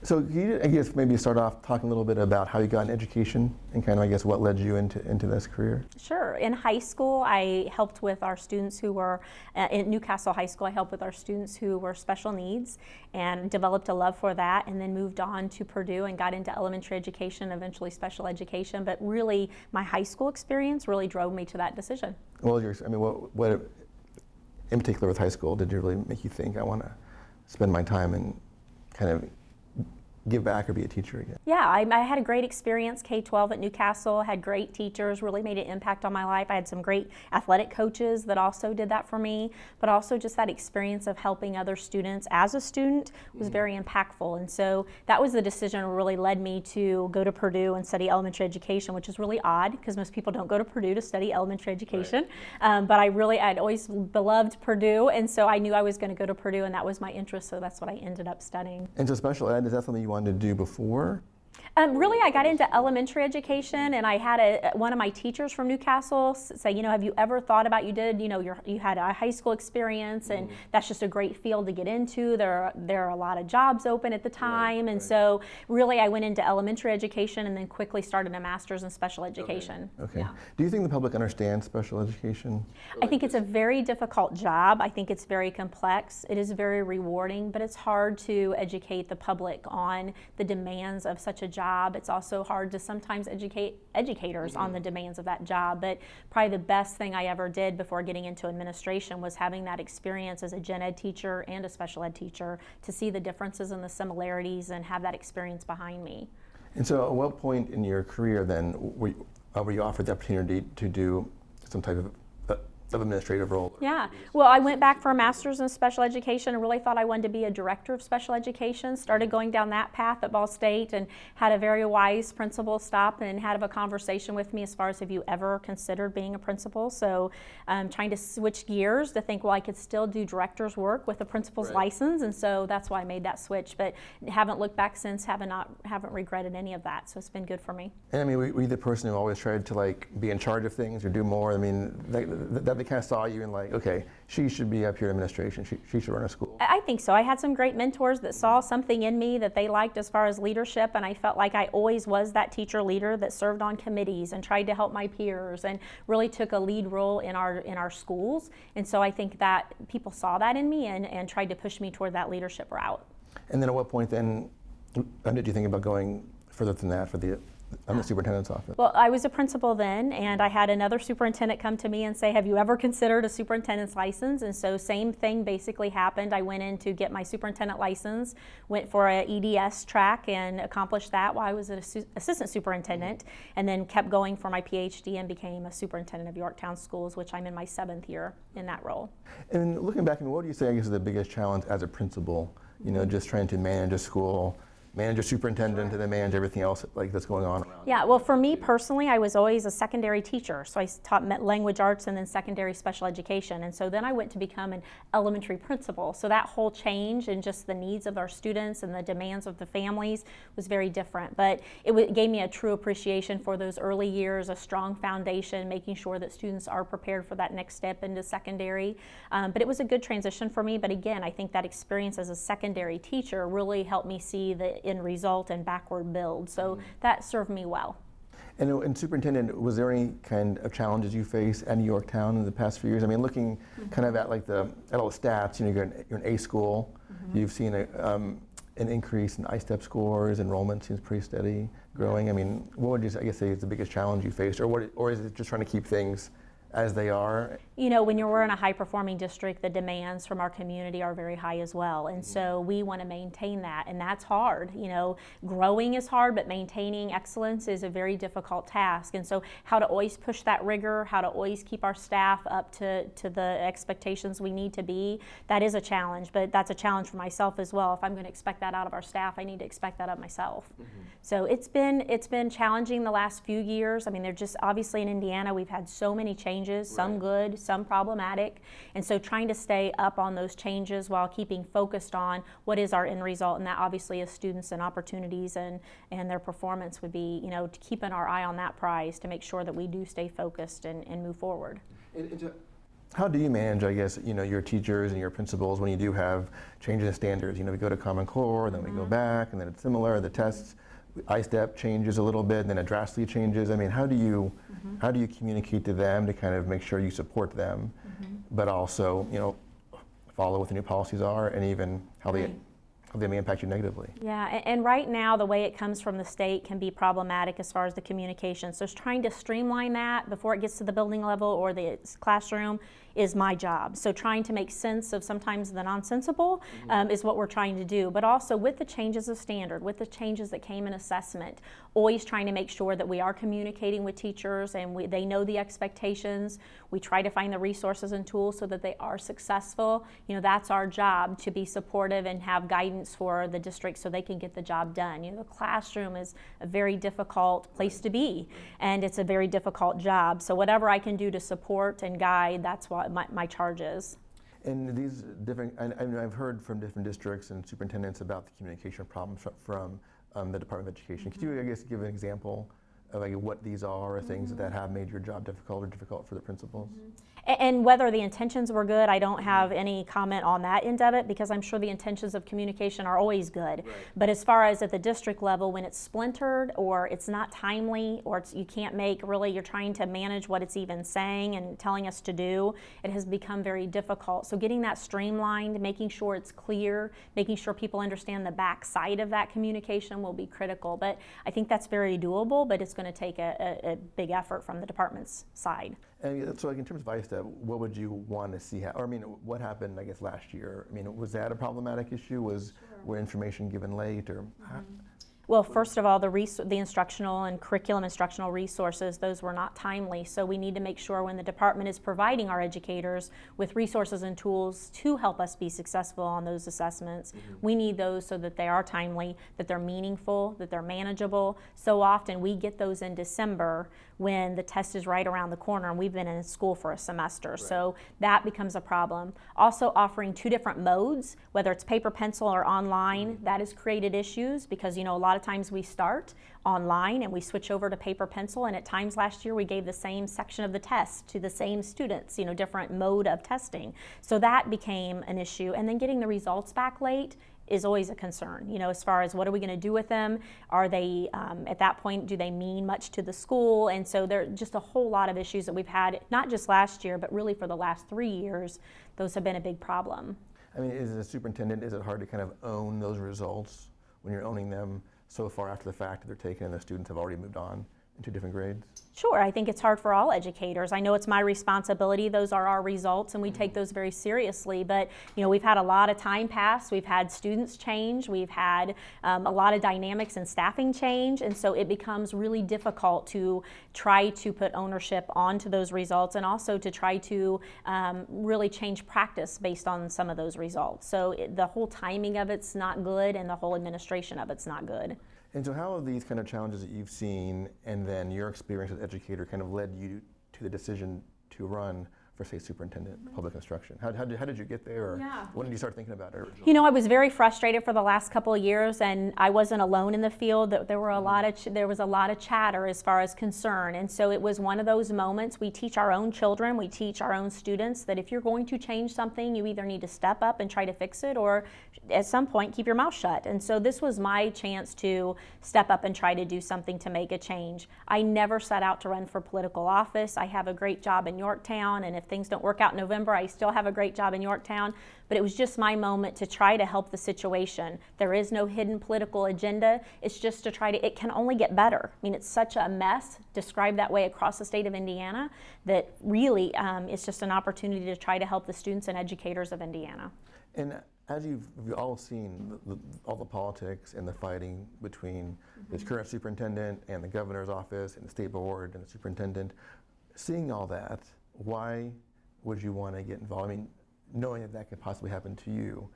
So can you, I guess, maybe start off talking a little bit about how you got an education and kind of, I guess, what led you into this career? Sure. In high school, I helped with our students who were, in Newcastle High School, I helped with our students who were special needs and developed a love for that, and then moved on to Purdue and got into elementary education, eventually special education. But really, my high school experience really drove me to that decision. Well, what in particular with high school did you really make you think, I want to spend my time and kind of give back or be a teacher again? Yeah, I had a great experience, K-12 at Newcastle, had great teachers, really made an impact on my life. I had some great athletic coaches that also did that for me, but also just that experience of helping other students as a student was very impactful. And so that was the decision that really led me to go to Purdue and study elementary education, which is really odd because most people don't go to Purdue to study elementary education. Right. But I'd always beloved Purdue, and so I knew I was going to go to Purdue, and that was my interest, so that's what I ended up studying. And so special ed, is that something you wanted to do before? Really, I got into elementary education, and I had one of my teachers from Newcastle say, have you ever thought about, you had a high school experience, and that's just a great field to get into. There are a lot of jobs open at the time, and so really I went into elementary education and then quickly started a master's in special education. Okay. Yeah. Do you think the public understands special education? I think it's a very difficult job. I think it's very complex. It is very rewarding, but it's hard to educate the public on the demands of such a job. It's also hard to sometimes educate educators on the demands of that job, but probably the best thing I ever did before getting into administration was having that experience as a gen ed teacher and a special ed teacher to see the differences and the similarities and have that experience behind me. And so at what point in your career then were you offered the opportunity to do some type of administrative role? Yeah, well, I went back for a master's in special education and really thought I wanted to be a director of special education. Started going down that path at Ball State and had a very wise principal stop and had a conversation with me as far as, have you ever considered being a principal? So trying to switch gears to think, well, I could still do director's work with a principal's license, and so that's why I made that switch. But haven't looked back since, haven't regretted any of that, so it's been good for me. And I mean, were you the person who always tried to be in charge of things or do more? I mean, that they kind of saw you and okay, she should be up here in administration, she should run a school? I think so. I had some great mentors that saw something in me that they liked as far as leadership, and I felt like I always was that teacher leader that served on committees and tried to help my peers and really took a lead role in our schools. And so I think that people saw that in me and tried to push me toward that leadership route. And then at what point then did you think about going further than that for the superintendent's office? Well, I was a principal then, and I had another superintendent come to me and say, have you ever considered a superintendent's license? And so same thing basically happened. I went in to get my superintendent license, went for an EDS track and accomplished that while I was an assistant superintendent, and then kept going for my PhD and became a superintendent of Yorktown Schools, which I'm in my 7th year in that role. And looking back, what do you say, I guess, is the biggest challenge as a principal, just trying to manage a school, manage a superintendent, and then manage everything else that's going on around? Yeah, well, for me personally, I was always a secondary teacher. So I taught language arts and then secondary special education. And so then I went to become an elementary principal. So that whole change and just the needs of our students and the demands of the families was very different. But it gave me a true appreciation for those early years, a strong foundation, making sure that students are prepared for that next step into secondary. But it was a good transition for me. But again, I think that experience as a secondary teacher really helped me see the end result and backward build. So that served me well. And superintendent, was there any kind of challenges you faced at Yorktown in the past few years? I mean, looking kind of at at all the stats, you're an A school. You've seen an increase in ISTEP scores. Enrollment seems pretty steady, growing. I mean, what would you say is the biggest challenge you faced, or is it just trying to keep things as they are? When we're in a high-performing district, the demands from our community are very high as well, and so we want to maintain that, and that's hard. Growing is hard, but maintaining excellence is a very difficult task, and so how to always push that rigor, how to always keep our staff up to the expectations we need to be, that is a challenge, but that's a challenge for myself as well. If I'm going to expect that out of our staff, I need to expect that of myself. So it's been challenging the last few years. I mean, they're just, obviously in Indiana, we've had so many changes, some good, some problematic, and so trying to stay up on those changes while keeping focused on what is our end result, and that obviously is students and opportunities and their performance would be, keeping our eye on that prize to make sure that we do stay focused and move forward. How do you manage, I guess, your teachers and your principals when you do have changes in standards? We go to Common Core, then we go back, and then it's similar. The tests, ISTEP changes a little bit, and then it drastically changes. I mean, how do you communicate to them to kind of make sure you support them, but also, follow what the new policies are, and even how they may impact you negatively? Yeah, and right now the way it comes from the state can be problematic as far as the communication. So trying to streamline that before it gets to the building level or the classroom is my job. So trying to make sense of sometimes the nonsensical is what we're trying to do. But also with the changes of standard, with the changes that came in assessment, always trying to make sure that we are communicating with teachers and they know the expectations. We try to find the resources and tools so that they are successful. That's our job, to be supportive and have guidance for the district so they can get the job done. The classroom is a very difficult place to be, and it's a very difficult job. So whatever I can do to support and guide, that's what my charge is. And these different, I've heard from different districts and superintendents about the communication problems from the Department of Education. Could you, I guess, give an example of what these are, or things that have made your job difficult or difficult for the principals? And whether the intentions were good, I don't have any comment on that end of it, because I'm sure the intentions of communication are always good. Right. But as far as at the district level, when it's splintered or it's not timely, or you can't make, really, you're trying to manage what it's even saying and telling us to do, it has become very difficult. So getting that streamlined, making sure it's clear, making sure people understand the back side of that communication will be critical. But I think that's very doable, but it's going to take a big effort from the department's side. And so, in terms of ISTEP, what would you want to see? What happened, I guess, last year? Was that a problematic issue? Were information given late, or? Well, first of all, the instructional and curriculum instructional resources, those were not timely. So we need to make sure when the department is providing our educators with resources and tools to help us be successful on those assessments, we need those so that they are timely, that they're meaningful, that they're manageable. So often we get those in December when the test is right around the corner and we've been in school for a semester. Right. So that becomes a problem. Also offering two different modes, whether it's paper, pencil, or online, that has created issues because, a lot of times we start online and we switch over to paper, pencil, and at times last year we gave the same section of the test to the same students, different mode of testing. So that became an issue. And then getting the results back late is always a concern, as far as what are we going to do with them? Are they, at that point, do they mean much to the school? And so there are just a whole lot of issues that we've had, not just last year, but really for the last 3 years. Those have been a big problem. As a superintendent, is it hard to kind of own those results when you're owning them so far after the fact that they're taken and the students have already moved on into different grades? Sure, I think it's hard for all educators. I know it's my responsibility. Those are our results, and we take those very seriously. But we've had a lot of time pass. We've had students change. We've had a lot of dynamics and staffing change, and so it becomes really difficult to try to put ownership onto those results, and also to try to really change practice based on some of those results. So the whole timing of it's not good, and the whole administration of it's not good. And so how have these kind of challenges that you've seen and then your experience as an educator kind of led you to the decision to run for, say, superintendent of public instruction? How did you get there? Or when did you start thinking about it? I was very frustrated for the last couple of years, and I wasn't alone in the field. There was a lot of chatter as far as concern, and so it was one of those moments. We teach our own children, we teach our own students that if you're going to change something, you either need to step up and try to fix it, or at some point keep your mouth shut. And so this was my chance to step up and try to do something to make a change. I never set out to run for political office. I have a great job in Yorktown, and if things don't work out in November, I still have a great job in Yorktown. But it was just my moment to try to help the situation. There is no hidden political agenda. It's just to try to, it can only get better. It's such a mess, described that way across the state of Indiana, that really it's just an opportunity to try to help the students and educators of Indiana. And as you've all seen all the politics and the fighting between this current superintendent and the governor's office and the state board and the superintendent, seeing all that, why would you want to get involved? Knowing that could possibly happen to you,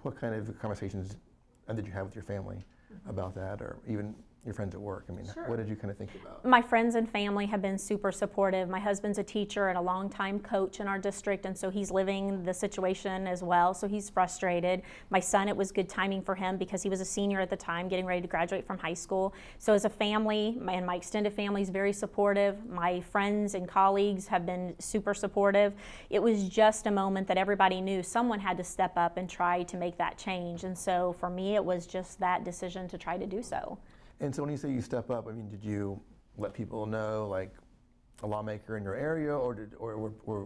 what kind of conversations did you have with your family about that, or even your friends at work? I mean, Sure. what did you kind of think about? My friends and family have been super supportive. My husband's a teacher and a longtime coach in our district, and so he's living the situation as well, so he's frustrated. My son, it was good timing for him because he was a senior at the time, getting ready to graduate from high school. So as a family, and my extended family is very supportive. My friends and colleagues have been super supportive. It was just a moment that everybody knew someone had to step up and try to make that change, and so for me, it was just that decision to try to do so. And so when you say you step up, I mean, did you let people know, like a lawmaker in your area, or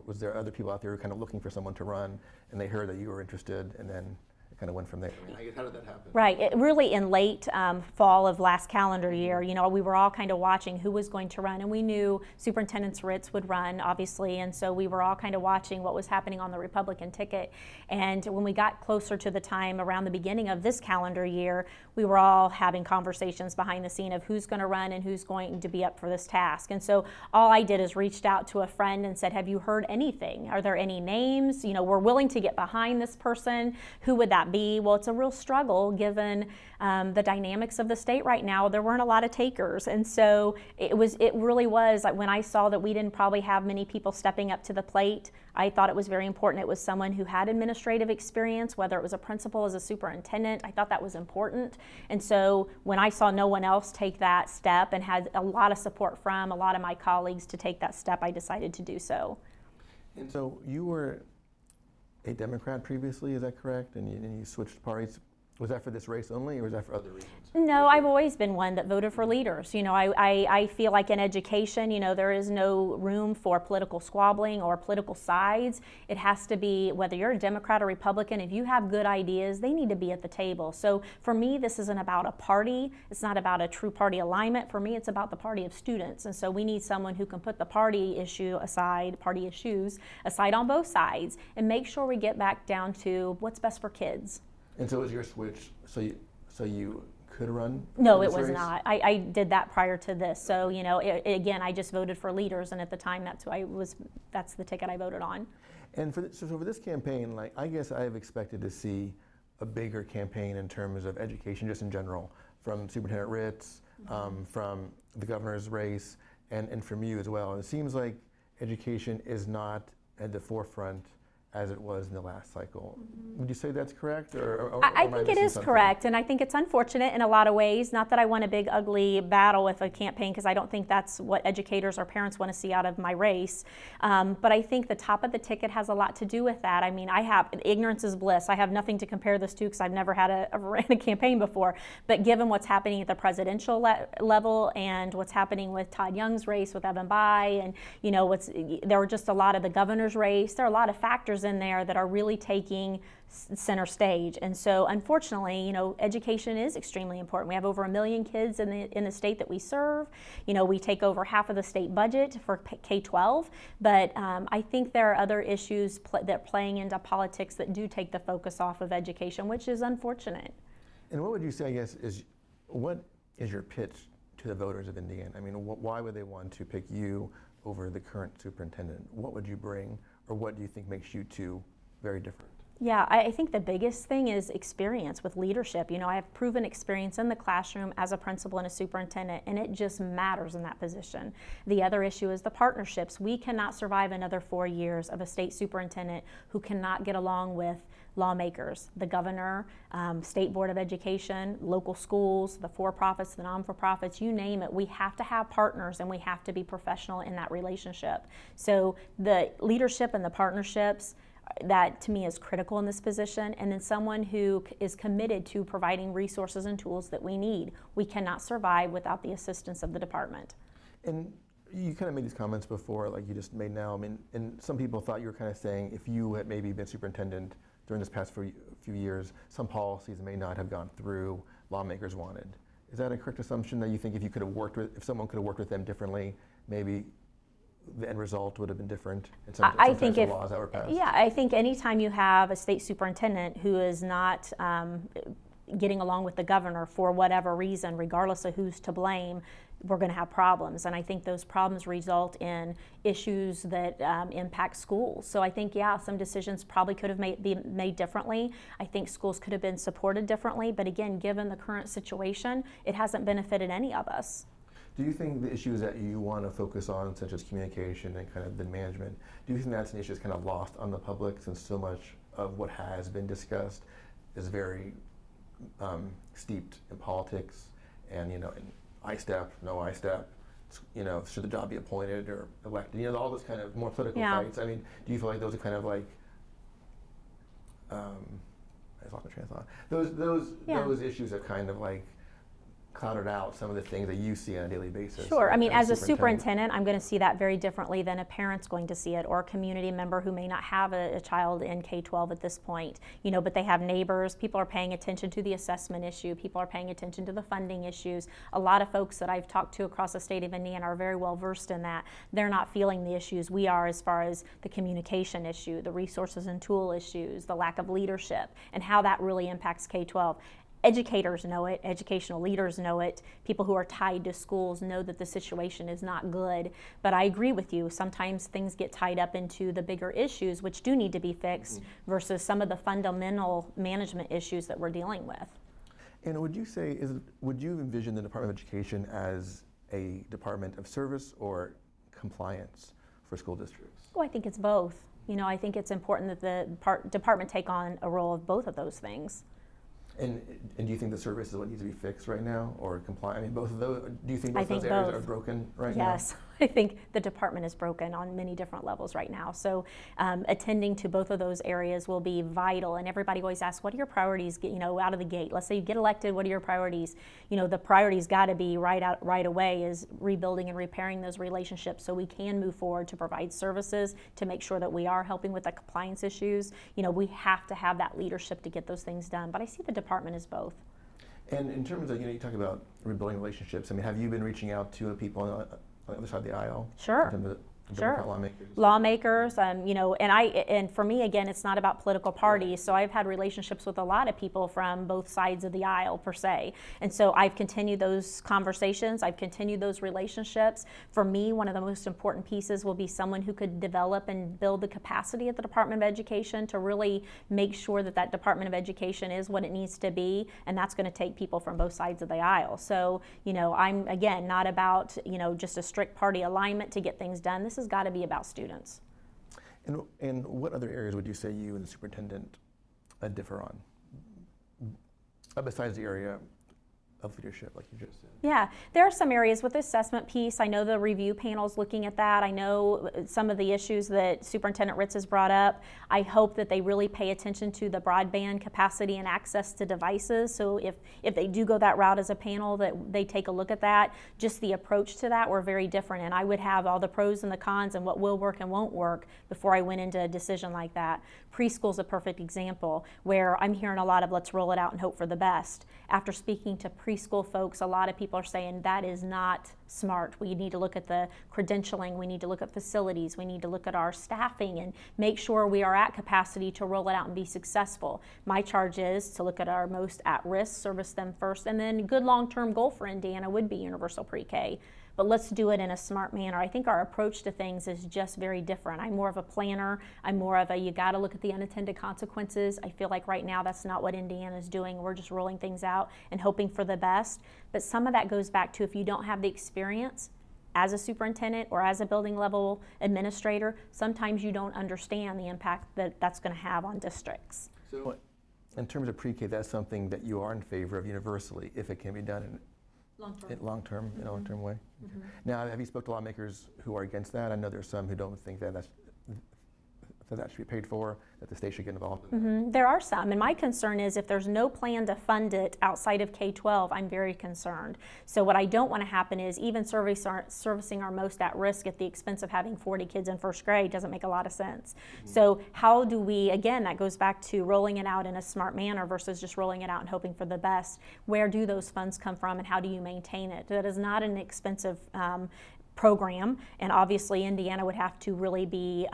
was there other people out there who were kind of looking for someone to run, and they heard that you were interested, and then it kind of went from there? I mean, I guess, how did that happen? Right. It really in late fall of last calendar year, you know, we were all kind of watching who was going to run, and we knew Superintendent Ritz would run, obviously, and so we were all kind of watching what was happening on the Republican ticket. And when we got closer to the time around the beginning of this calendar year, we were all having conversations behind the scene of who's going to run and who's going to be up for this task. And so all I did is reached out to a friend and said, have you heard anything? Are there any names? You know, we're willing to get behind this person. Who would that be? Well, it's a real struggle given the dynamics of the state right now. There weren't a lot of takers, and so it really was like when I saw that we didn't probably have many people stepping up to the plate, I thought it was very important it was someone who had administrative experience, whether it was a principal as a superintendent. I thought that was important, and so when I saw no one else take that step and had a lot of support from a lot of my colleagues to take that step, I decided to do so. And so you were a Democrat previously, is that correct? And you switched parties. Was that for this race only, or was that for other reasons? No, I've always been one that voted for leaders. You know, I feel like in education, you know, there is no room for political squabbling or political sides. It has to be, whether you're a Democrat or Republican, if you have good ideas, they need to be at the table. So for me, this isn't about a party. It's not about a true party alignment. For me, it's about the party of students. And so we need someone who can put the party issues aside on both sides and make sure we get back down to what's best for kids. And so was your switch, so you could run? No, it was not. I did that prior to this. So, you know, again, I just voted for leaders, and at the time, that's the ticket I voted on. And for this campaign, like, I guess I have expected to see a bigger campaign in terms of education, just in general, from Superintendent Ritz, from the governor's race, and from you as well. And it seems like education is not at the forefront as it was in the last cycle. Would you say that's correct? I think it is correct, and I think it's unfortunate in a lot of ways. Not that I want a big, ugly battle with a campaign, because I don't think that's what educators or parents want to see out of my race. But I think the top of the ticket has a lot to do with that. I mean, ignorance is bliss. I have nothing to compare this to because I've never ran a campaign before. But given what's happening at the presidential level and what's happening with Todd Young's race with Evan Bayh, and you know, there were just a lot of the governor's race. There are a lot of factors in there that are really taking center stage. And so unfortunately, you know, education is extremely important. We have over 1 million kids in the state that we serve. You know, we take over half of the state budget for K-12, but I think there are other issues that are playing into politics that do take the focus off of education, which is unfortunate. And what would you say, I guess, what is your pitch to the voters of Indiana? I mean, why would they want to pick you over the current superintendent? What would you bring, or what do you think makes you two very different? Yeah, I think the biggest thing is experience with leadership. You know, I have proven experience in the classroom as a principal and a superintendent, and it just matters in that position. The other issue is the partnerships. We cannot survive another 4 years of a state superintendent who cannot get along with lawmakers, the governor, State Board of Education, local schools, the for-profits, the non-for-profits, you name it. We have to have partners, and we have to be professional in that relationship. So the leadership and the partnerships, that to me is critical in this position, and then someone who is committed to providing resources and tools that we need. We cannot survive without the assistance of the department. And you kind of made these comments before, like you just made now. I mean, and some people thought you were kind of saying if you had maybe been superintendent during this past few years, some policies may not have gone through lawmakers wanted. Is that a correct assumption, that you think if someone could have worked with them differently, maybe the end result would have been different in some laws that were passed? Yeah, I think anytime you have a state superintendent who is not getting along with the governor for whatever reason, regardless of who's to blame, we're going to have problems. And I think those problems result in issues that impact schools. So I think, yeah, some decisions probably could have been made differently. I think schools could have been supported differently. But again, given the current situation, it hasn't benefited any of us. Do you think the issues that you want to focus on, such as communication and kind of the management, do you think that's an issue that's kind of lost on the public, since so much of what has been discussed is very steeped in politics and, in I-step, no I-step, should the job be appointed or elected, all those kind of more political fights. I mean, do you feel like those are kind of like, I lost my train of thought. Those issues are kind of like clouded out some of the things that you see on a daily basis? Sure. I mean, as a superintendent, I'm going to see that very differently than a parent's going to see it, or a community member who may not have a child in K-12 at this point, but they have neighbors. People are paying attention to the assessment issue. People are paying attention to the funding issues. A lot of folks that I've talked to across the state of Indiana are very well versed in that. They're not feeling the issues we are as far as the communication issue, the resources and tool issues, the lack of leadership, and how that really impacts K-12. Educators know it, educational leaders know it, people who are tied to schools know that the situation is not good. But I agree with you, sometimes things get tied up into the bigger issues which do need to be fixed versus some of the fundamental management issues that we're dealing with. And would you envision the Department of Education as a department of service or compliance for school districts? Oh, I think it's both. I think it's important that the department take on a role of both of those things. And do you think the service is what needs to be fixed right now, or compliant? I mean, both of those. Do you think both of those areas are broken right now? Yes, I think the department is broken on many different levels right now. So attending to both of those areas will be vital. And everybody always asks, "What are your priorities?" Out of the gate. Let's say you get elected. What are your priorities? The priorities got to be right away is rebuilding and repairing those relationships so we can move forward to provide services to make sure that we are helping with the compliance issues. We have to have that leadership to get those things done. But I see the department as both. And in terms of, you talk about rebuilding relationships, I mean, have you been reaching out to people on the other side of the aisle? Sure. Sure. Lawmakers, and for me, again, it's not about political parties. So I've had relationships with a lot of people from both sides of the aisle, per se. And so I've continued those conversations. I've continued those relationships. For me, one of the most important pieces will be someone who could develop and build the capacity at the Department of Education to really make sure that that Department of Education is what it needs to be. And that's going to take people from both sides of the aisle. So, I'm, again, not about, just a strict party alignment to get things done. This has got to be about students. And what other areas would you say you and the superintendent differ on, besides the area of leadership, like you just said? Yeah, there are some areas with the assessment piece. I know the review panel's looking at that. I know some of the issues that Superintendent Ritz has brought up. I hope that they really pay attention to the broadband capacity and access to devices. So if they do go that route as a panel, that they take a look at that. Just the approach to that were very different, and I would have all the pros and the cons and what will work and won't work before I went into a decision like that. Preschool's a perfect example where I'm hearing a lot of let's roll it out and hope for the best. After speaking to preschool folks, a lot of people are saying that is not smart. We need to look at the credentialing, we need to look at facilities, we need to look at our staffing and make sure we are at capacity to roll it out and be successful. My charge is to look at our most at-risk, service them first, and then good long-term goal for Indiana would be universal pre-K. But let's do it in a smart manner. I think our approach to things is just very different. I'm more of a planner. I'm more of a, you gotta look at the unintended consequences. I feel like right now that's not what Indiana's doing. We're just rolling things out and hoping for the best. But some of that goes back to if you don't have the experience as a superintendent or as a building level administrator, sometimes you don't understand the impact that that's gonna have on districts. So in terms of pre-K, that's something that you are in favor of universally, if it can be done in long-term, in a long-term way. Mm-hmm. Now, have you spoke to lawmakers who are against that? I know there's some who don't think that that should be paid for, that the state should get involved in that. There are some, and my concern is if there's no plan to fund it outside of K-12, I'm very concerned. So what I don't want to happen is even servicing our most at risk at the expense of having 40 kids in first grade doesn't make a lot of sense. So how do we, again, that goes back to rolling it out in a smart manner versus just rolling it out and hoping for the best. Where do those funds come from and how do you maintain it? That is not an expensive program, and obviously Indiana would have to really be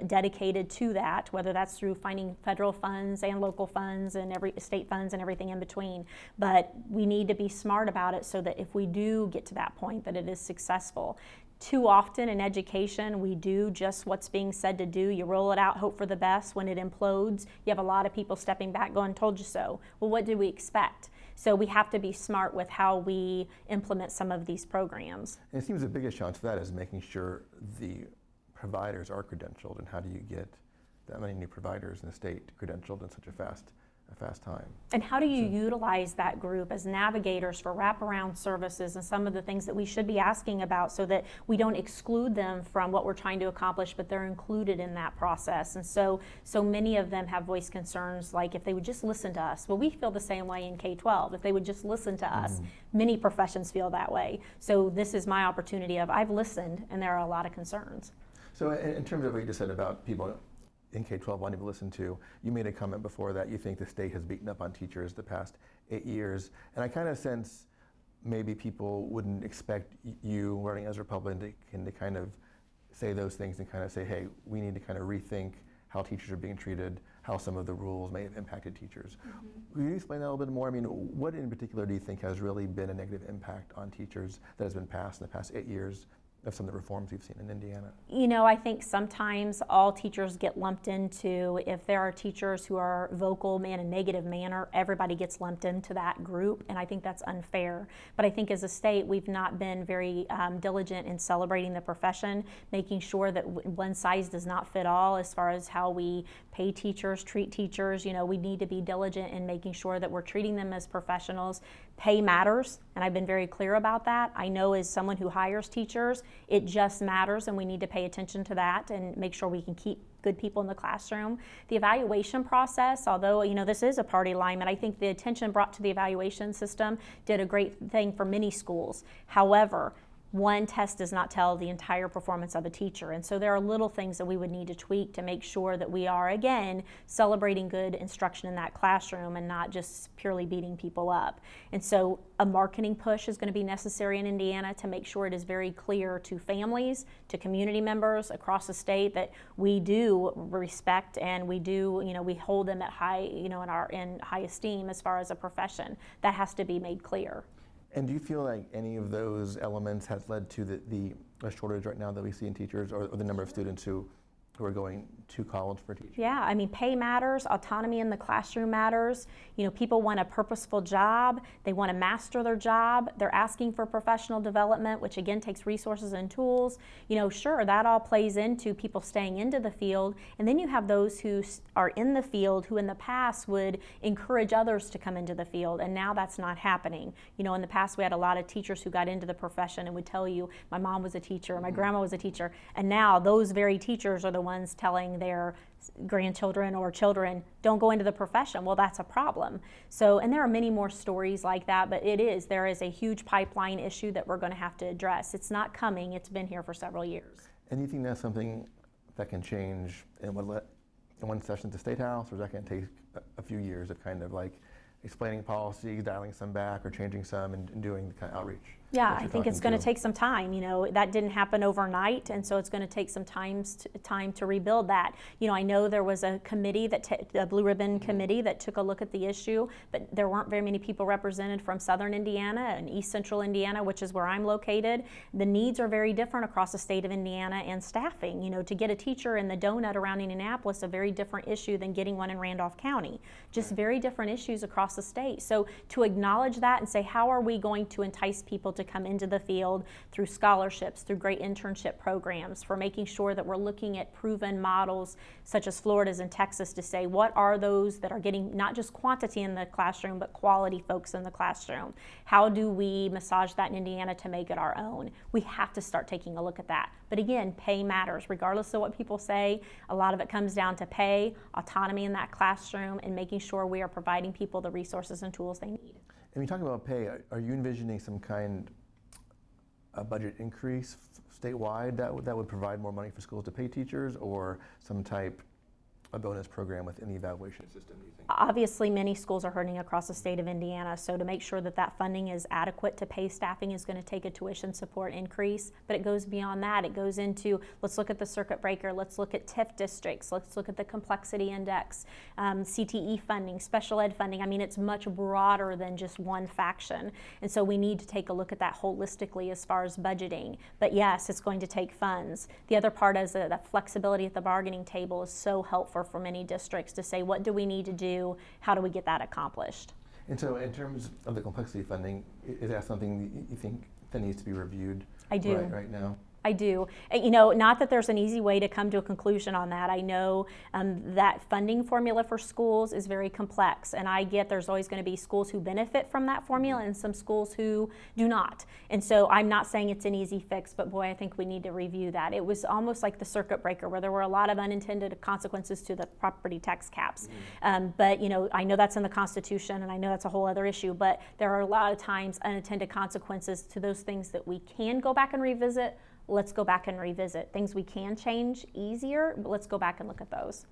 dedicated to that, whether that's through finding federal funds and local funds and every state funds and everything in between. But we need to be smart about it so that if we do get to that point, that it is successful. Too often in education, we do just what's being said to do. You roll it out, hope for the best. When it implodes, you have a lot of people stepping back going, told you so. Well, what did we expect? So we have to be smart with how we implement some of these programs. And it seems the biggest challenge for that is making sure the providers are credentialed, and how do you get that many new providers in the state credentialed in such a fast time? And how do you utilize that group as navigators for wraparound services and some of the things that we should be asking about so that we don't exclude them from what we're trying to accomplish, but they're included in that process. And so many of them have voiced concerns like if they would just listen to us. Well, we feel the same way in K-12. If they would just listen to us, many professions feel that way. So this is my opportunity of I've listened and there are a lot of concerns. So in terms of what you just said about people in K-12 wanting to listen to, you made a comment before that you think the state has beaten up on teachers the past 8 years, and I kind of sense maybe people wouldn't expect you running as a Republican to kind of say those things and kind of say, hey, we need to kind of rethink how teachers are being treated, how some of the rules may have impacted teachers. Could you explain that a little bit more? I mean, what in particular do you think has really been a negative impact on teachers that has been passed in the past 8 years of some of the reforms we've seen in Indiana? You know, I think sometimes all teachers get lumped into, if there are teachers who are vocal in a negative manner, everybody gets lumped into that group, and I think that's unfair. But I think as a state, we've not been very diligent in celebrating the profession, making sure that one size does not fit all as far as how we pay teachers, treat teachers. You know, we need to be diligent in making sure that we're treating them as professionals. Pay matters, and I've been very clear about that. I know as someone who hires teachers, it just matters, and we need to pay attention to that and make sure we can keep good people in the classroom. The evaluation process, although you know this is a party alignment, I think the attention brought to the evaluation system did a great thing for many schools. However, one test does not tell the entire performance of a teacher, and so there are little things that we would need to tweak to make sure that we are, again, celebrating good instruction in that classroom and not just purely beating people up. And so a marketing push is going to be necessary in Indiana to make sure it is very clear to families, to community members across the state that we do respect and we do, you know, we hold them at high, you know, in high esteem as far as a profession. That has to be made clear. And do you feel like any of those elements has led to the shortage right now that we see in teachers, or the number of students who are going to college for teaching? Yeah, I mean, pay matters, autonomy in the classroom matters. You know, people want a purposeful job, they want to master their job, they're asking for professional development, which again takes resources and tools. You know, sure, that all plays into people staying into the field, and then you have those who are in the field who in the past would encourage others to come into the field, and now that's not happening. You know, in the past we had a lot of teachers who got into the profession and would tell you, my mom was a teacher, my grandma was a teacher, and now those very teachers are the ones telling their grandchildren or children, don't go into the profession. Well, that's a problem. So, and there are many more stories like that, but there is a huge pipeline issue that we're going to have to address. It's not coming, it's been here for several years. And you think that's something that can change in one session at the State House, or is that going to take a few years of kind of like explaining policy, dialing some back, or changing some, and doing the kind of outreach? Yeah, I think it's going to take some time. You know, that didn't happen overnight, and so it's going to take some time to rebuild that. You know, I know there was a committee, a Blue Ribbon Committee, that took a look at the issue, but there weren't very many people represented from Southern Indiana and East Central Indiana, which is where I'm located. The needs are very different across the state of Indiana, and staffing. You know, to get a teacher in the donut around Indianapolis is a very different issue than getting one in Randolph County. Just very different issues across the state. So to acknowledge that and say, how are we going to entice people to come into the field through scholarships, through great internship programs, for making sure that we're looking at proven models such as Florida's and Texas to say, what are those that are getting not just quantity in the classroom, but quality folks in the classroom? How do we massage that in Indiana to make it our own? We have to start taking a look at that. But again, pay matters. Regardless of what people say, a lot of it comes down to pay, autonomy in that classroom, and making sure we are providing people the resources and tools they need. And you talk about pay, are you envisioning some kind of budget increase statewide that would provide more money for schools to pay teachers, or some type a bonus program within the evaluation system, do you think? Obviously, many schools are hurting across the state of Indiana, so to make sure that that funding is adequate to pay staffing is going to take a tuition support increase, but it goes beyond that. It goes into, let's look at the circuit breaker, let's look at TIF districts, let's look at the complexity index, CTE funding, special ed funding. I mean, it's much broader than just one faction, and so we need to take a look at that holistically as far as budgeting. But yes, it's going to take funds. The other part is that flexibility at the bargaining table is so helpful for many districts to say, what do we need to do? How do we get that accomplished? And so in terms of the complexity funding, is that something you think that needs to be reviewed? I do. Right now? I do. You know, not that there's an easy way to come to a conclusion on that. I know that funding formula for schools is very complex, and I get there's always going to be schools who benefit from that formula and some schools who do not. And so I'm not saying it's an easy fix, but boy, I think we need to review that. It was almost like the circuit breaker where there were a lot of unintended consequences to the property tax caps. But you know, I know that's in the Constitution, and I know that's a whole other issue, but there are a lot of times unintended consequences to those things that we can go back and revisit. Let's go back and revisit. Things we can change easier, but let's go back and look at those.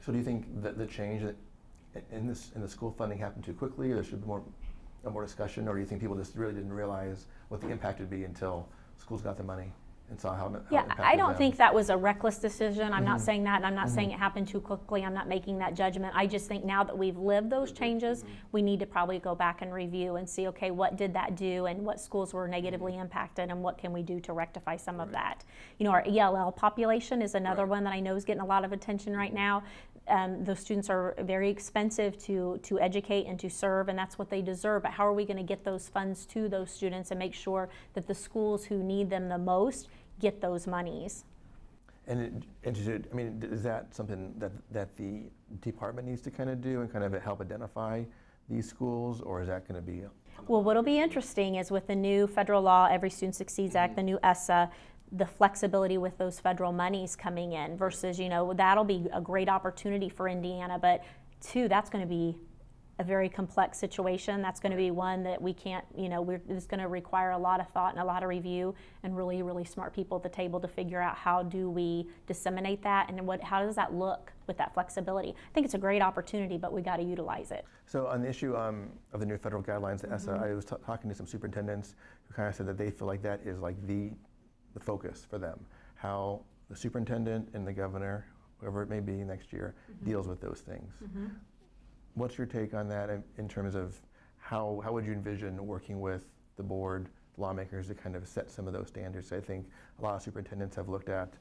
So do you think that the change in the school funding happened too quickly, or there should be more discussion, or do you think people just really didn't realize what the impact would be until schools got the money and saw how it impacted I don't them? think that was a reckless decision. I'm not saying that, and I'm not saying it happened too quickly. I'm not making that judgment. I just think now that we've lived those changes, we need to probably go back and review and see, okay, what did that do, and what schools were negatively impacted, and what can we do to rectify some of that. You know, our ELL population is another one that I know is getting a lot of attention right now. Those students are very expensive to educate and to serve, and that's what they deserve. But how are we going to get those funds to those students and make sure that the schools who need them the most get those monies? And I mean, is that something that the department needs to kind of do and kind of help identify these schools, or is that going to be? Well, what'll be interesting is with the new federal law, Every Student Succeeds Act, the new ESSA, the flexibility with those federal monies coming in versus, you know, that'll be a great opportunity for Indiana, but two, that's going to be a very complex situation. That's going to be one that we can't, you know, it's going to require a lot of thought and a lot of review and really, really smart people at the table to figure out how do we disseminate that and how does that look with that flexibility. I think it's a great opportunity, but we got to utilize it. So on the issue of the new federal guidelines, the ESSA, I was talking to some superintendents who kind of said that they feel like that is like the focus for them, how the superintendent and the governor, whoever it may be next year, deals with those things. What's your take on that in terms of how would you envision working with the board, lawmakers to kind of set some of those standards? I think a lot of superintendents have looked at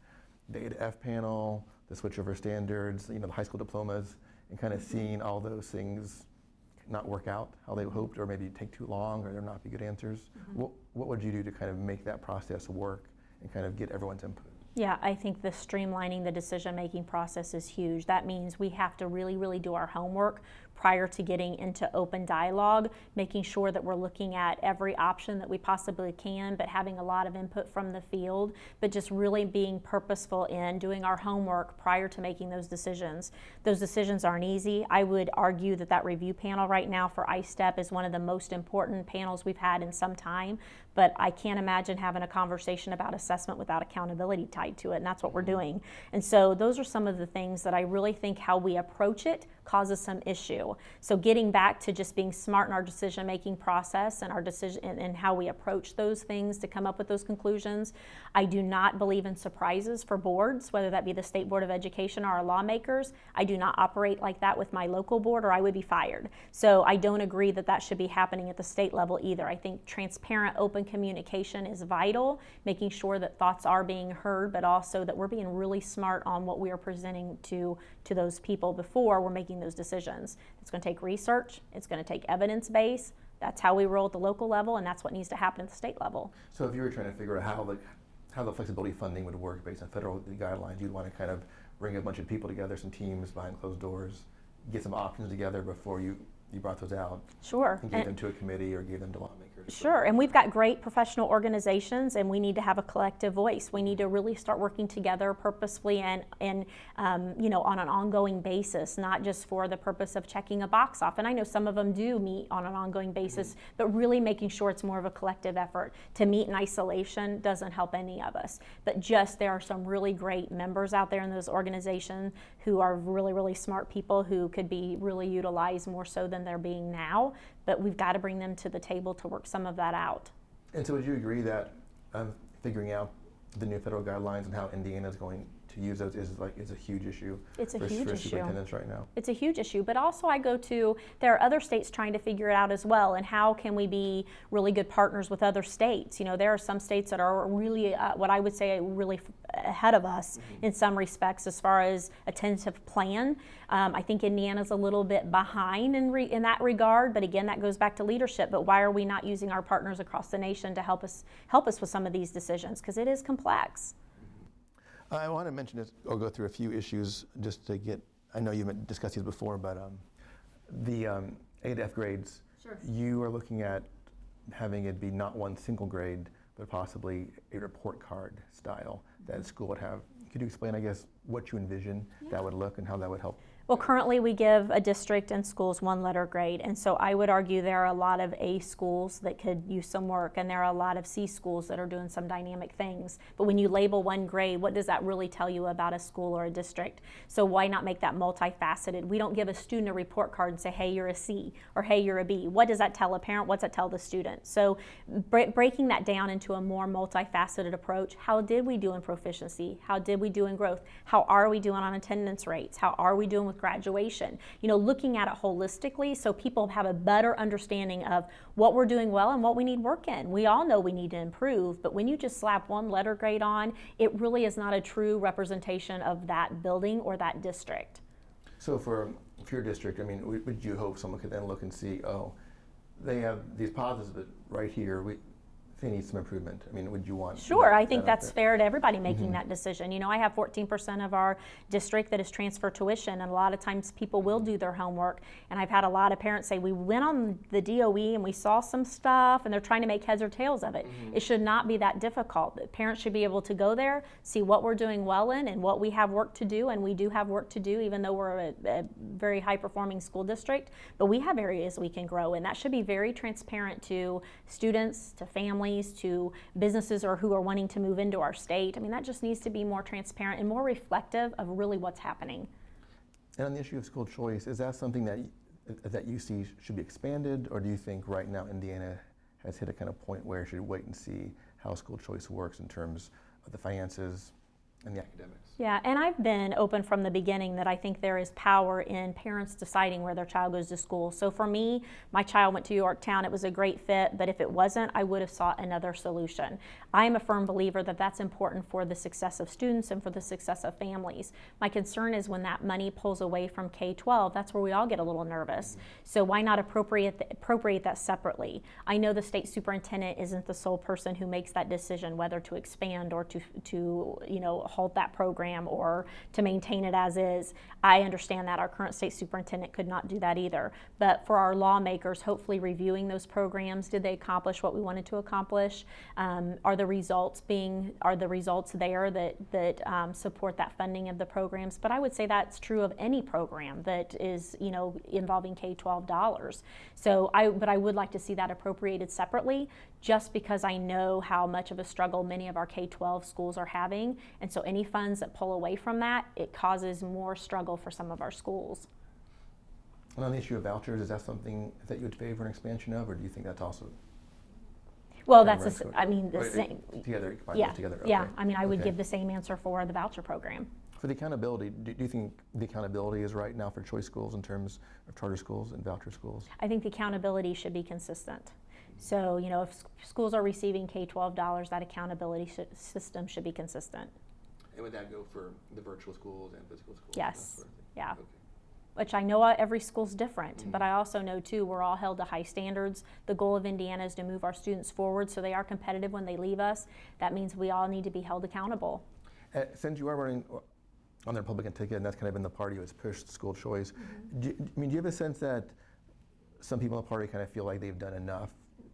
the A to F panel, the switchover standards, you know, the high school diplomas, and kind of seeing all those things not work out how they hoped, or maybe take too long, or there not be good answers. What would you do to kind of make that process work and kind of get everyone's input? Yeah, I think the streamlining the decision-making process is huge. That means we have to really, really do our homework prior to getting into open dialogue, making sure that we're looking at every option that we possibly can, but having a lot of input from the field, but just really being purposeful in doing our homework prior to making those decisions. Those decisions aren't easy. I would argue that review panel right now for ISTEP is one of the most important panels we've had in some time, but I can't imagine having a conversation about assessment without accountability tied to it, and that's what we're doing. And so those are some of the things that I really think how we approach it causes some issue. So getting back to just being smart in our decision-making process and our decision and how we approach those things to come up with those conclusions. I do not believe in surprises for boards, whether that be the State Board of Education or our lawmakers. I do not operate like that with my local board, or I would be fired. So I don't agree that that should be happening at the state level either. I think transparent, open communication is vital, making sure that thoughts are being heard, but also that we're being really smart on what we are presenting to those people before we're making those decisions. It's going to take research, it's going to take evidence base. That's how we roll at the local level, and that's what needs to happen at the state level. So if you were trying to figure out how the flexibility funding would work based on federal guidelines, you'd want to kind of bring a bunch of people together, some teams behind closed doors, get some options together before you brought those out. Sure. And gave them to a committee or gave them to lawmakers. Sure, and we've got great professional organizations, and we need to have a collective voice. We need to really start working together purposefully and on an ongoing basis, not just for the purpose of checking a box off. And I know some of them do meet on an ongoing basis, but really making sure it's more of a collective effort. To meet in isolation doesn't help any of us. But just there are some really great members out there in those organizations who are really, really smart people who could be really utilized more so than they're being now. But we've got to bring them to the table to work some of that out. And so would you agree that figuring out the new federal guidelines and how Indiana is going to use those is a huge issue It's a for huge issue. superintendents right now? It's a huge issue, but also there are other states trying to figure it out as well, and how can we be really good partners with other states? There are some states that are really, what I would say, really ahead of us in some respects as far as a tentative plan. I think Indiana's a little bit behind in that regard, but again, that goes back to leadership. But why are we not using our partners across the nation to help us with some of these decisions? Because it is complex. I want to mention this, or go through a few issues just to get, I know you've discussed these before, but the A to F grades, Sure. You are looking at having it be not one single grade, but possibly a report card style that a school would have. Could you explain, I guess, what you envision that would look and how that would help? Well, currently we give a district and schools one letter grade, and so I would argue there are a lot of A schools that could use some work, and there are a lot of C schools that are doing some dynamic things. But when you label one grade, what does that really tell you about a school or a district? So why not make that multifaceted? We don't give a student a report card and say, hey, you're a C, or hey, you're a B. What does that tell a parent? What's that tell the student? So breaking that down into a more multifaceted approach. How did we do in proficiency? How did we do in growth? How are we doing on attendance rates? How are we doing with graduation? Looking at it holistically so people have a better understanding of what we're doing well and what we need work in. We all know we need to improve, but when you just slap one letter grade on, it really is not a true representation of that building or that district. So for your district, would you hope someone could then look and see, oh, they have these positives, but right here, they need some improvement? Would you want? Sure, I think that's fair to everybody making that decision. I have 14% of our district that is transfer tuition, and a lot of times people will do their homework. And I've had a lot of parents say, we went on the DOE and we saw some stuff, and they're trying to make heads or tails of it. It should not be that difficult. The parents should be able to go there, see what we're doing well in and what we have work to do, and we do have work to do, even though we're a very high-performing school district. But we have areas we can grow, and that should be very transparent to students, to families, to businesses or who are wanting to move into our state. That just needs to be more transparent and more reflective of really what's happening. And on the issue of school choice, is that something that you see should be expanded, or do you think right now Indiana has hit a kind of point where it should wait and see how school choice works in terms of the finances and the academics? Yeah, and I've been open from the beginning that I think there is power in parents deciding where their child goes to school. So for me, my child went to Yorktown. It was a great fit, but if it wasn't, I would have sought another solution. I am a firm believer that that's important for the success of students and for the success of families. My concern is when that money pulls away from K-12, that's where we all get a little nervous. So why not appropriate that separately? I know the state superintendent isn't the sole person who makes that decision whether to expand or to halt that program or to maintain it as is. I understand that our current state superintendent could not do that either. But for our lawmakers, hopefully reviewing those programs, did they accomplish what we wanted to accomplish? Are the results there that support that funding of the programs? But I would say that's true of any program that is involving K-12 dollars. But I would like to see that appropriated separately, just because I know how much of a struggle many of our K-12 schools are having. And so any funds that pull away from that, it causes more struggle for some of our schools. And on the issue of vouchers, is that something that you would favor an expansion of, or do you think that's also? Well, that's the same. Together, yeah, together. Okay. Yeah. I would give the same answer for the voucher program. For the accountability, do you think the accountability is right now for choice schools in terms of charter schools and voucher schools? I think the accountability should be consistent. So, if schools are receiving K-12 dollars, that accountability system should be consistent. And would that go for the virtual schools and physical schools? Yes. Sort of Yeah. Okay. Which I know every school's different, but I also know too we're all held to high standards. The goal of Indiana is to move our students forward so they are competitive when they leave us. That means we all need to be held accountable. Since you are running on the Republican ticket, and that's kind of been the party who has pushed school choice, do you have a sense that some people in the party kind of feel like they've done enough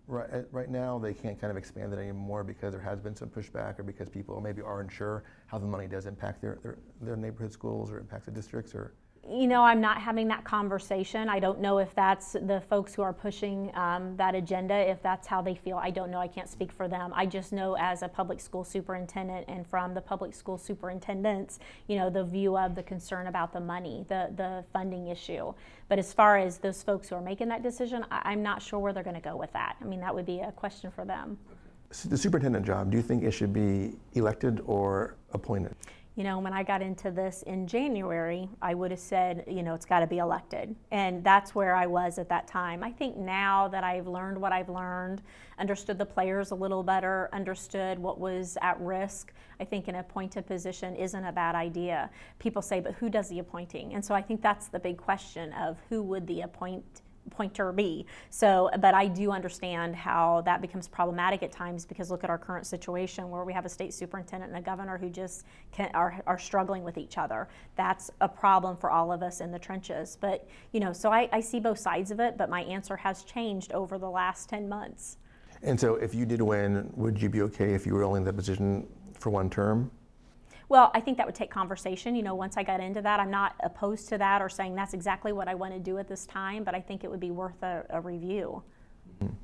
right now they can't kind of expand it anymore because there has been some pushback, or because people maybe aren't sure how the money does impact their neighborhood schools or impacts the districts, or? You know, I'm not having that conversation. I don't know if that's the folks who are pushing that agenda, if that's how they feel. I don't know. I can't speak for them. I just know as a public school superintendent, and from the public school superintendents, you know, the view of the concern about the money, the funding issue. But as far as those folks who are making that decision, I'm not sure where they're going to go with that. I mean, that would be a question for them. So the superintendent job, do you think it should be elected or appointed? You know, when I got into this in January, I would have said, you know, it's got to be elected. And that's where I was at that time. I think now that I've learned what I've learned, understood the players a little better, understood what was at risk, I think an appointed position isn't a bad idea. People say, but who does the appointing? And so I think that's the big question of who would the appointer be. So, but I do understand how that becomes problematic at times, because look at our current situation where we have a state superintendent and a governor who just are struggling with each other. That's a problem for all of us in the trenches. But, you know, so I see both sides of it, but my answer has changed over the last 10 months. And so if you did win, would you be okay if you were only in that position for one term? Well, I think that would take conversation. You know, once I got into that, I'm not opposed to that or saying that's exactly what I want to do at this time, but I think it would be worth a review. Mm-hmm.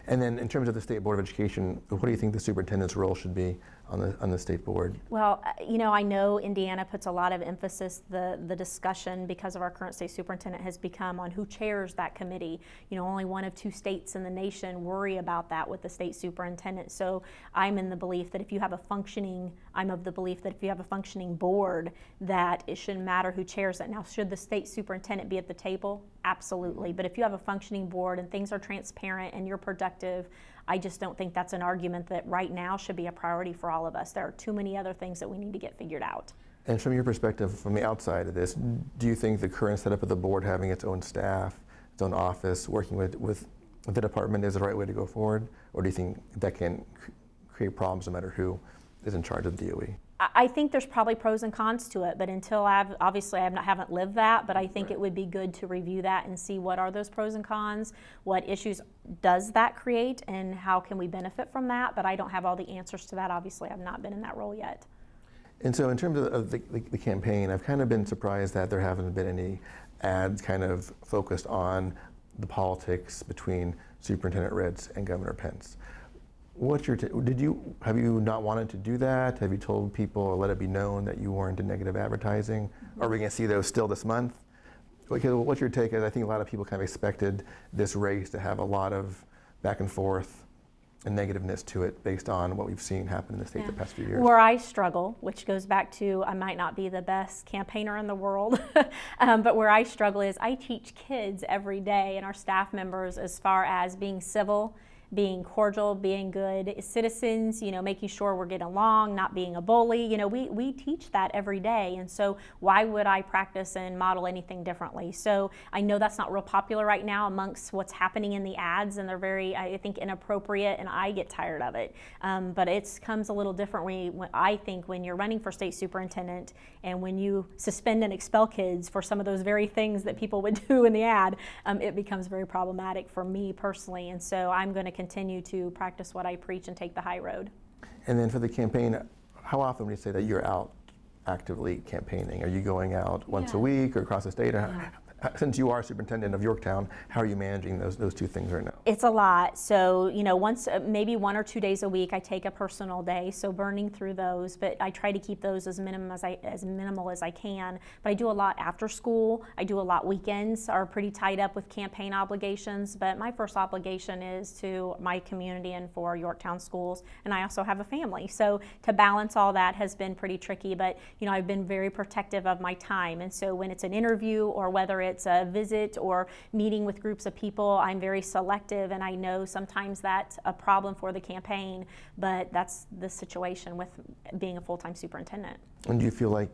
And then in terms of the State Board of Education, what do you think the superintendent's role should be on the state board? Well, you know, I know Indiana puts a lot of emphasis, the discussion, because of our current state superintendent, has become on who chairs that committee. You know, only one of 2 states in the nation worry about that with the state superintendent. So I'm of the belief that if you have a functioning board, that it shouldn't matter who chairs it. Now, should the state superintendent be at the table? Absolutely. But if you have a functioning board and things are transparent and you're productive, I just don't think that's an argument that right now should be a priority for all of us. There are too many other things that we need to get figured out. And from your perspective, from the outside of this, do you think the current setup of the board, having its own staff, its own office, working with the department, is the right way to go forward? Or do you think that can create problems no matter who is in charge of the DOE? I think there's probably pros and cons to it, but until I haven't lived that, but I think it would be good to review that and see what are those pros and cons, what issues does that create, and how can we benefit from that. But I don't have all the answers to that. Obviously, I've not been in that role yet. And so in terms of the campaign, I've kind of been surprised that there haven't been any ads kind of focused on the politics between Superintendent Ritz and Governor Pence. What's your have you not wanted to do that? Have you told people or let it be known that you weren't in negative advertising? Mm-hmm. Are we going to see those still this month? What's your take? I think a lot of people kind of expected this race to have a lot of back and forth and negativeness to it based on what we've seen happen in the state the past few years. Where I struggle, which goes back to I might not be the best campaigner in the world, but where I struggle is I teach kids every day and our staff members as far as being civil, being cordial, being good citizens, you know, making sure we're getting along, not being a bully. You know, we teach that every day. And so why would I practice and model anything differently? So I know that's not real popular right now amongst what's happening in the ads, and they're very, I think, inappropriate, and I get tired of it. But it comes a little different when you're running for state superintendent and when you suspend and expel kids for some of those very things that people would do in the ad, it becomes very problematic for me personally. And so I'm going to continue to practice what I preach and take the high road. And then for the campaign, how often would you say that you're out actively campaigning? Are you going out once a week or across the state? Since you are superintendent of Yorktown, how are you managing those two things right now? It's a lot. So, you know, maybe 1 or 2 days a week, I take a personal day. So burning through those, but I try to keep those as minimal as I can. But I do a lot after school. I do a lot weekends are pretty tied up with campaign obligations. But my first obligation is to my community and for Yorktown schools. And I also have a family. So to balance all that has been pretty tricky. But, you know, I've been very protective of my time. And so when it's an interview or whether it's a visit or meeting with groups of people, I'm very selective, and I know sometimes that's a problem for the campaign, but that's the situation with being a full-time superintendent. And do you feel like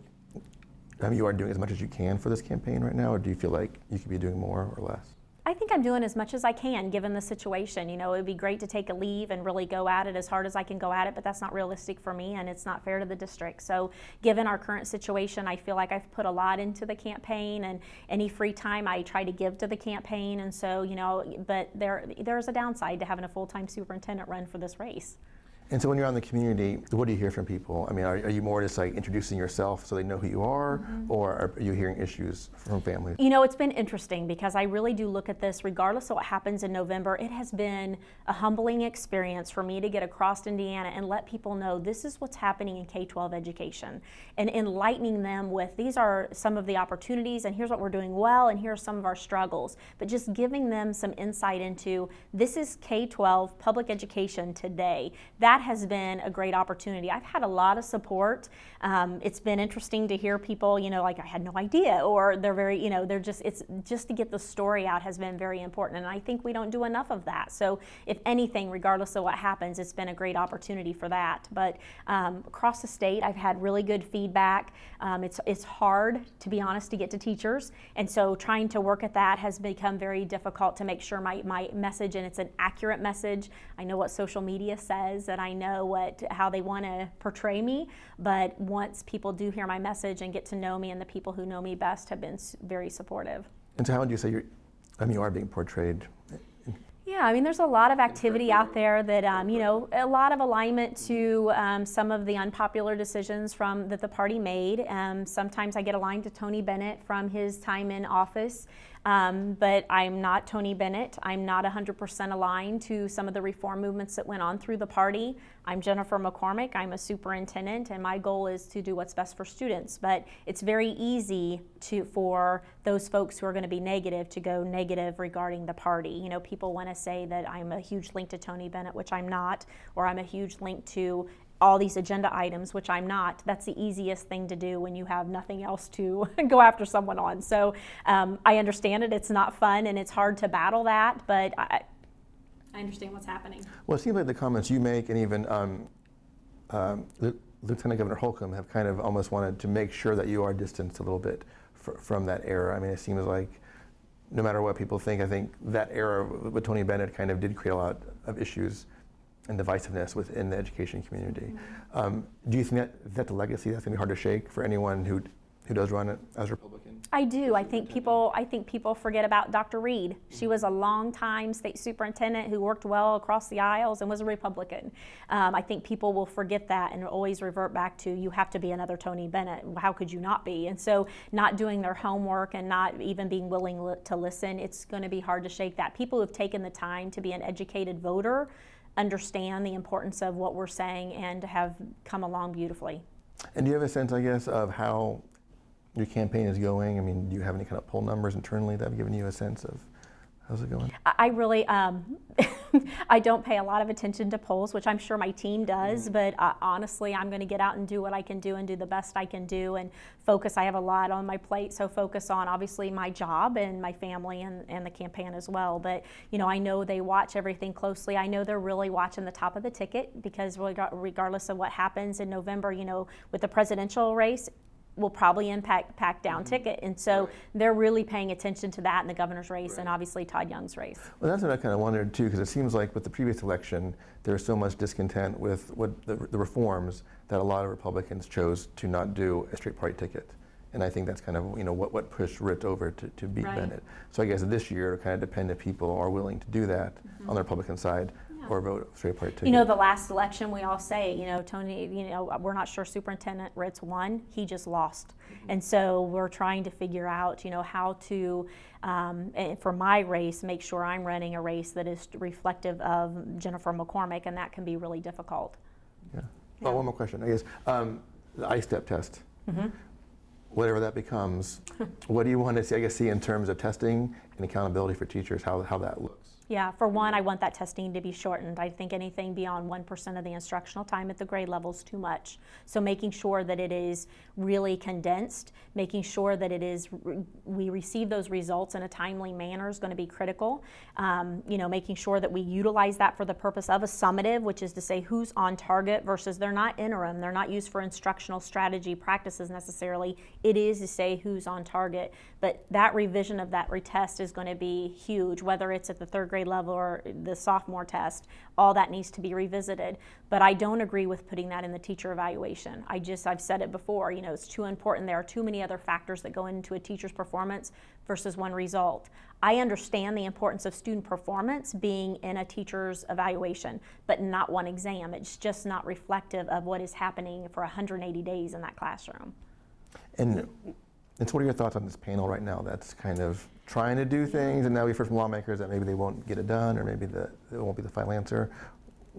you are doing as much as you can for this campaign right now, or do you feel like you could be doing more or less? I think I'm doing as much as I can given the situation. It would be great to take a leave and really go at it as hard as I can go at it, but that's not realistic for me and it's not fair to the district. So given our current situation, I feel like I've put a lot into the campaign, and any free time I try to give to the campaign. And so, but there's a downside to having a full-time superintendent run for this race. And so when you're out in the community, what do you hear from people? I mean, are you more just like introducing yourself so they know who you are, or are you hearing issues from families? It's been interesting because I really do look at this, regardless of what happens in November. It has been a humbling experience for me to get across Indiana and let people know this is what's happening in K-12 education, and enlightening them with these are some of the opportunities, and here's what we're doing well, and here are some of our struggles. But just giving them some insight into this is K-12 public education today. That has been a great opportunity. I've had a lot of support. It's been interesting to hear people, like I had no idea, or they're very, it's just to get the story out has been very important. And I think we don't do enough of that. So if anything, regardless of what happens, it's been a great opportunity for that. But across the state, I've had really good feedback. It's hard, to be honest, to get to teachers. And so trying to work at that has become very difficult to make sure my message, and it's an accurate message. I know what social media says, and I know how they want to portray me, but once people do hear my message and get to know me, and the people who know me best have been very supportive. And so how would you say you are being portrayed? Yeah, there's a lot of activity out there that, a lot of alignment to some of the unpopular decisions that the party made. Sometimes I get aligned to Tony Bennett from his time in office, but I'm not Tony Bennett. I'm not 100% aligned to some of the reform movements that went on through the party. I'm Jennifer McCormick. I'm a superintendent, and my goal is to do what's best for students. But it's very easy for those folks who are going to be negative to go negative regarding the party. People want to say that I'm a huge link to Tony Bennett, which I'm not, or I'm a huge link to all these agenda items, which I'm not. That's the easiest thing to do when you have nothing else to go after someone on. So I understand it. It's not fun, and it's hard to battle that, but I understand what's happening. Well, it seems like the comments you make, and even Lieutenant Governor Holcomb, have kind of almost wanted to make sure that you are distanced a little bit from that era. It seems like no matter what people think, I think that era with Tony Bennett kind of did create a lot of issues and divisiveness within the education community. Do you think that's the legacy that's going to be hard to shake for anyone who does run it as Republican? I do. I think people forget about Dr. Reed. She was a long-time state superintendent who worked well across the aisles and was a Republican. I think people will forget that and always revert back to, you have to be another Tony Bennett. How could you not be? And so not doing their homework and not even being willing to listen, it's going to be hard to shake that. People who have taken the time to be an educated voter understand the importance of what we're saying and have come along beautifully. And do you have a sense, I guess, of how your campaign is going? Do you have any kind of poll numbers internally that have given you a sense of how's it going? I really, I don't pay a lot of attention to polls, which I'm sure my team does, but honestly, I'm going to get out and do what I can do and do the best I can do and focus. I have a lot on my plate, so focus on obviously my job and my family and the campaign as well. But, I know they watch everything closely. I know they're really watching the top of the ticket because regardless of what happens in November, with the presidential race, will probably impact down ticket. And so they're really paying attention to that in the governor's race and obviously Todd Young's race. Well, that's what I kind of wondered too, because it seems like with the previous election, there's so much discontent with what the reforms that a lot of Republicans chose to not do a straight party ticket. And I think that's kind of what pushed Ritz over to beat Bennett. So I guess this year it'll kind of depend if people are willing to do that on the Republican side. Or vote straight party ticket. The last election we all say, Tony, we're not sure Superintendent Ritz won. He just lost. And so we're trying to figure out, how to, for my race, make sure I'm running a race that is reflective of Jennifer McCormick, and that can be really difficult. Yeah. Oh, one more question. I guess the I-STEP test. Whatever that becomes, what do you want to see in terms of testing and accountability for teachers, how that looks? Yeah, for one, I want that testing to be shortened. I think anything beyond 1% of the instructional time at the grade level is too much. So making sure that it is really condensed, making sure that it is, we receive those results in a timely manner is going to be critical. Making sure that we utilize that for the purpose of a summative, which is to say who's on target versus they're not interim, they're not used for instructional strategy practices necessarily. It is to say who's on target. But that revision of that retest is going to be huge, whether it's at the third grade level or the sophomore test. All that needs to be revisited. But I don't agree with putting that in the teacher evaluation. I've said it before, it's too important. There are too many other factors that go into a teacher's performance versus one result. I understand the importance of student performance being in a teacher's evaluation, but not one exam. It's just not reflective of what is happening for 180 days in that classroom. And so what are your thoughts on this panel right now that's kind of trying to do things, and now we've heard from lawmakers that maybe they won't get it done, or maybe it won't be the final answer?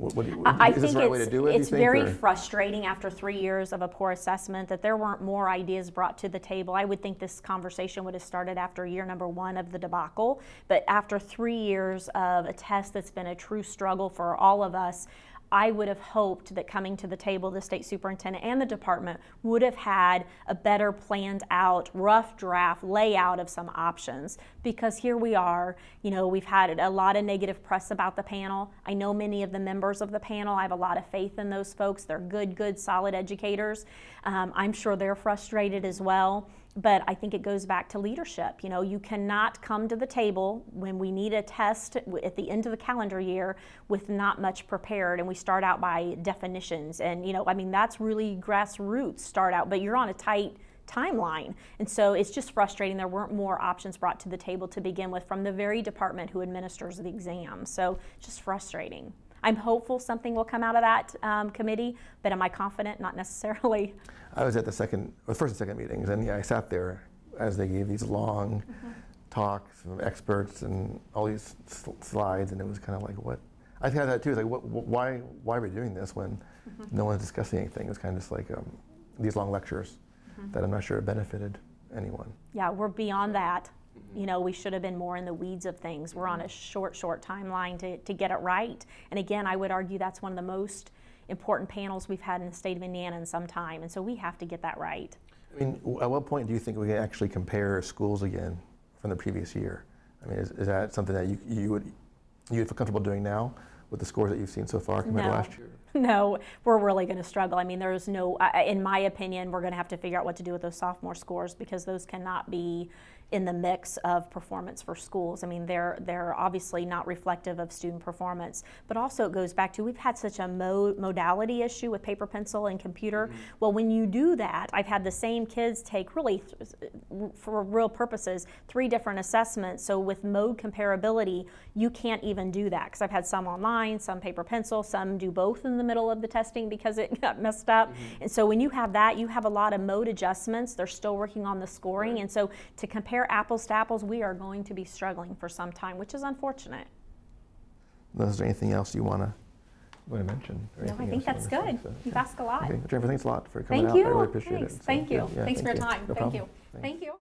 Is this the right way to do it? It's very frustrating after 3 years of a poor assessment that there weren't more ideas brought to the table. I would think this conversation would have started after year number 1 of the debacle, but after 3 years of a test that's been a true struggle for all of us, I would have hoped that coming to the table, the state superintendent and the department would have had a better planned out, rough draft layout of some options. Because here we are, we've had a lot of negative press about the panel. I know many of the members of the panel. I have a lot of faith in those folks. They're good, solid educators. I'm sure they're frustrated as well. But I think it goes back to leadership. You cannot come to the table when we need a test at the end of the calendar year with not much prepared, and we start out by definitions. And, that's really grassroots start out, but you're on a tight timeline. And so it's just frustrating. There weren't more options brought to the table to begin with from the very department who administers the exam. So just frustrating. I'm hopeful something will come out of that committee, but am I confident? Not necessarily. I was at the first and second meetings, and I sat there as they gave these long talks from experts and all these slides, and it was kind of like, what? I think I had that too. It's like, why are we doing this when no one's discussing anything? It's kind of just like these long lectures that I'm not sure benefited anyone. Yeah, we're beyond that. We should have been more in the weeds of things. We're on a short timeline to get it right. And again, I would argue that's one of the most important panels we've had in the state of Indiana in some time. And so we have to get that right. I mean, at what point do you think we can actually compare schools again from the previous year? I mean, is that something that you would feel comfortable doing now with the scores that you've seen so far compared to last year? No, we're really going to struggle. I mean, there's no, in my opinion, we're going to have to figure out what to do with those sophomore scores because those cannot be in the mix of performance for schools. I mean, they're obviously not reflective of student performance, but also it goes back to we've had such a modality issue with paper, pencil, and computer. Well, when you do that, I've had the same kids take really, for real purposes, 3 different assessments. So with mode comparability, you can't even do that because I've had some online, some paper, pencil, some do both in the middle of the testing because it got messed up. And so when you have that, you have a lot of mode adjustments. They're still working on the scoring. And so to compare apples to apples, we are going to be struggling for some time, which is unfortunate. Is there anything else you want to mention? No, I think that's good. You've asked a lot. Okay, Jennifer, thanks a lot for coming out. Thank you. I really appreciate it. Thank you. Yeah, thanks for your time. No Thank problem. you. Thank you.